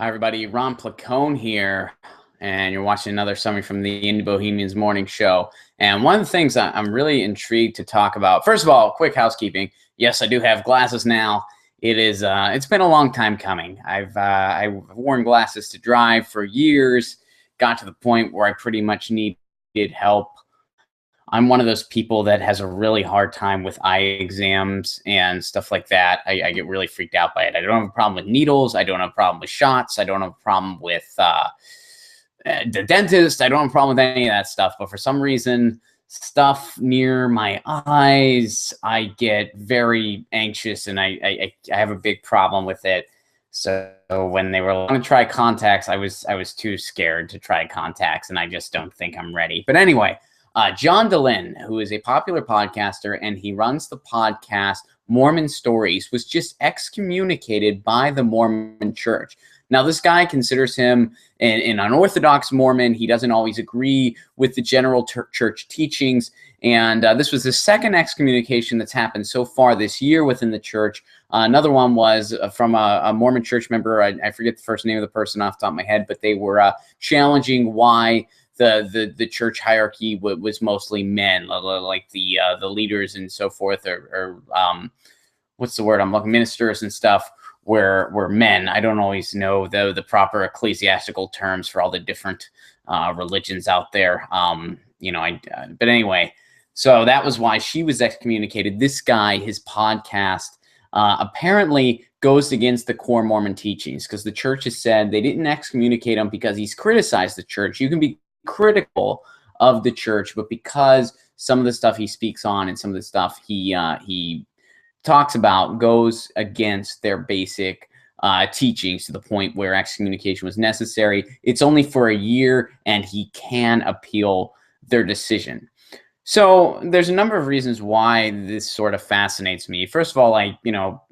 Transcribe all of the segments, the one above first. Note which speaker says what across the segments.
Speaker 1: Hi, everybody. Ron Placone here, and you're watching another summary from the Indie Bohemians morning show. And one of the things I'm really intrigued to talk about, first of all, quick housekeeping. Yes, I do have glasses now. It's been a long time coming. I've worn glasses to drive for years, got to the point where I pretty much needed help. I'm one of those people that has a really hard time with eye exams and stuff like that. I get really freaked out by it. I don't have a problem with needles. I don't have a problem with shots. I don't have a problem with the dentist. I don't have a problem with any of that stuff. But for some reason, stuff near my eyes, I get very anxious, and I have a big problem with it. So when they were going to try contacts, I was too scared to try contacts, and I just don't think I'm ready. But anyway. John Dehlin, who is a popular podcaster, and he runs the podcast Mormon Stories, was just excommunicated by the Mormon Church. Now, this guy considers him an unorthodox Mormon. He doesn't always agree with the general church teachings. And this was the second excommunication that's happened so far this year within the church. Another one was from a Mormon church member. I forget the first name of the person off the top of my head, but they were challenging why the church hierarchy was mostly men, like the leaders and so forth, or what's the word I'm looking, ministers and stuff, were men. I don't always know the proper ecclesiastical terms for all the different religions out there. But anyway, so that was why she was excommunicated. This guy, his podcast apparently goes against the core Mormon teachings, because the church has said they didn't excommunicate him because he's criticized the church. You can be critical of the church, but because some of the stuff he speaks on and some of the stuff he talks about goes against their basic teachings to the point where excommunication was necessary, it's only for a year, and he can appeal their decision. So there's a number of reasons why this sort of fascinates me. First of all,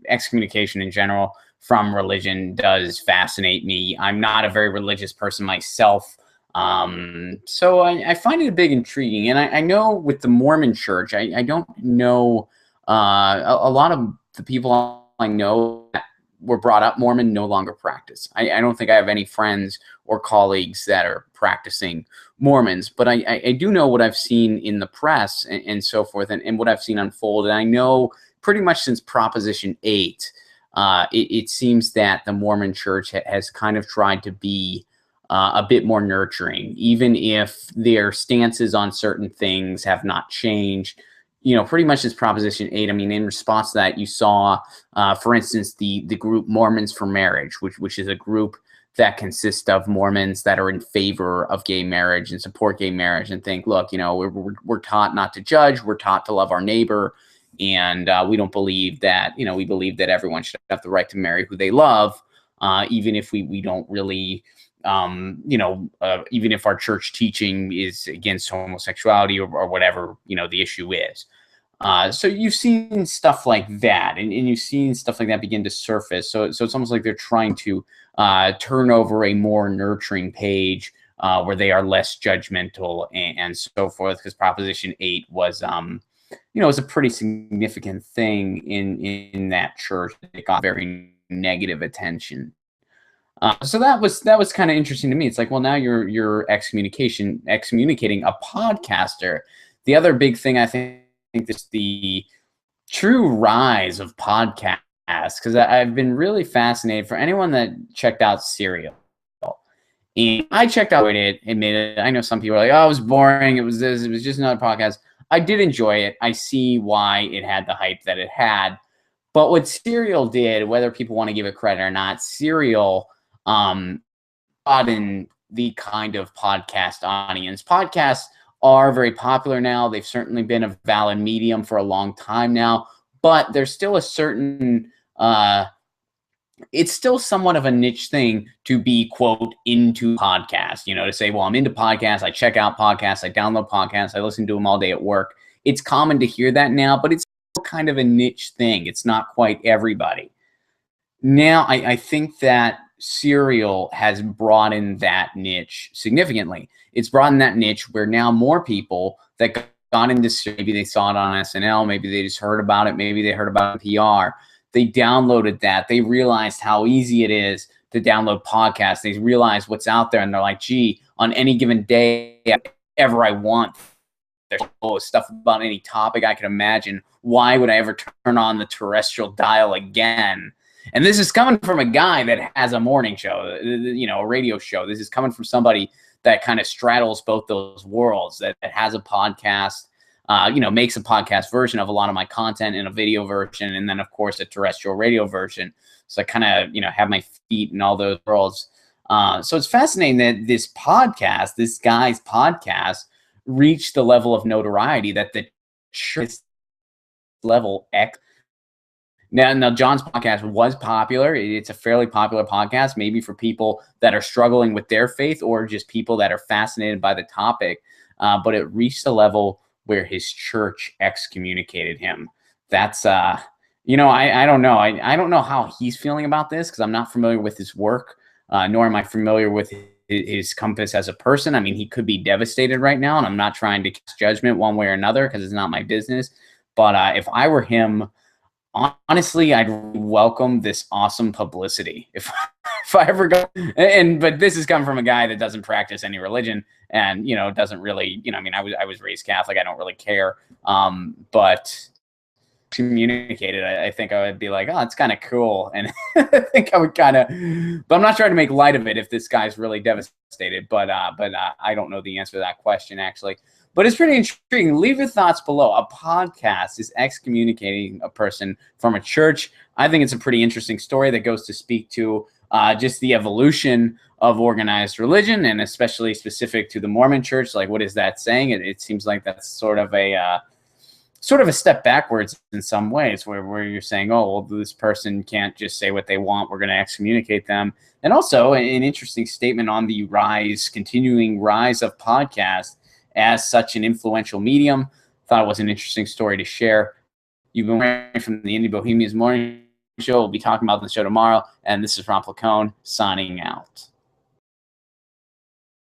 Speaker 1: excommunication in general from religion does fascinate me. I'm not a very religious person myself. So I find it a bit intriguing. And I know with the Mormon church, I don't know, a lot of the people I know that were brought up Mormon no longer practice. I don't think I have any friends or colleagues that are practicing Mormons, but I do know what I've seen in the press and so forth, and what I've seen unfold. And I know pretty much since Proposition 8, it seems that the Mormon church has kind of tried to be a bit more nurturing, even if their stances on certain things have not changed. Pretty much since Proposition 8. I mean, in response to that, you saw, for instance, the group Mormons for Marriage, which is a group that consists of Mormons that are in favor of gay marriage and support gay marriage, and think, look, we're taught not to judge, we're taught to love our neighbor, and we don't believe that, we believe that everyone should have the right to marry who they love, even if we don't really, even if our church teaching is against homosexuality or whatever, the issue is. So you've seen stuff like that, and you've seen stuff like that begin to surface. So it's almost like they're trying to turn over a more nurturing page where they are less judgmental and so forth, because Proposition 8 was, was a pretty significant thing in that church. It got very negative attention. So that was kind of interesting to me. It's like, well, now you're excommunicating a podcaster. The other big thing I think is the true rise of podcasts, because I've been really fascinated. For anyone that checked out Serial, and I checked out it, admitted, I know some people are like, oh, it was boring, it was this, it was just another podcast. I did enjoy it. I see why it had the hype that it had. But what Serial did, whether people want to give it credit or not, Serial broaden the kind of podcast audience. Podcasts are very popular now. They've certainly been a valid medium for a long time now, but there's still a certain, it's still somewhat of a niche thing to be, quote, into podcasts, to say, well, I'm into podcasts, I check out podcasts, I download podcasts, I listen to them all day at work. It's common to hear that now, but it's still kind of a niche thing. It's not quite everybody. Now, I think that Serial has broadened that niche significantly. It's broadened that niche where now more people that got into, maybe they saw it on SNL, maybe they just heard about it, maybe they heard about it in PR, they downloaded that, they realized how easy it is to download podcasts. They realize what's out there, and they're like, gee, on any given day, ever I want, there's stuff about any topic I can imagine. Why would I ever turn on the terrestrial dial again? And this is coming from a guy that has a morning show, you know, a radio show. This is coming from somebody that kind of straddles both those worlds, that has a podcast, you know, makes a podcast version of a lot of my content in a video version, and then, of course, a terrestrial radio version. So I kind of, you know, have my feet in all those worlds. So it's fascinating that this podcast, this guy's podcast, reached the level of notoriety that the church level X. Now, John's podcast was popular. It's a fairly popular podcast, maybe for people that are struggling with their faith or just people that are fascinated by the topic. But it reached the level where his church excommunicated him. That's, you know, I don't know. I don't know how he's feeling about this because I'm not familiar with his work, nor am I familiar with his compass as a person. I mean, he could be devastated right now, and I'm not trying to cast judgment one way or another because it's not my business. But if I were him, honestly, I'd welcome this awesome publicity if I ever go. But this is coming from a guy that doesn't practice any religion, and you know, doesn't really, you know, I mean, I was raised Catholic. I don't really care. But communicated, I think I would be like, oh, it's kind of cool, and I think I would kind of, but I'm not trying to make light of it if this guy's really devastated. But I don't know the answer to that question actually. But it's pretty intriguing. Leave your thoughts below. A podcast is excommunicating a person from a church. I think it's a pretty interesting story that goes to speak to just the evolution of organized religion, and especially specific to the Mormon church. Like, what is that saying? It seems like that's sort of a step backwards in some ways, where you're saying, oh, well, this person can't just say what they want. We're going to excommunicate them. And also an interesting statement on the continuing rise of podcasts as such an influential medium. Thought it was an interesting story to share. You've been hearing from the Indie Bohemians Morning Show. We'll be talking about the show tomorrow. And this is Ron Placone signing out.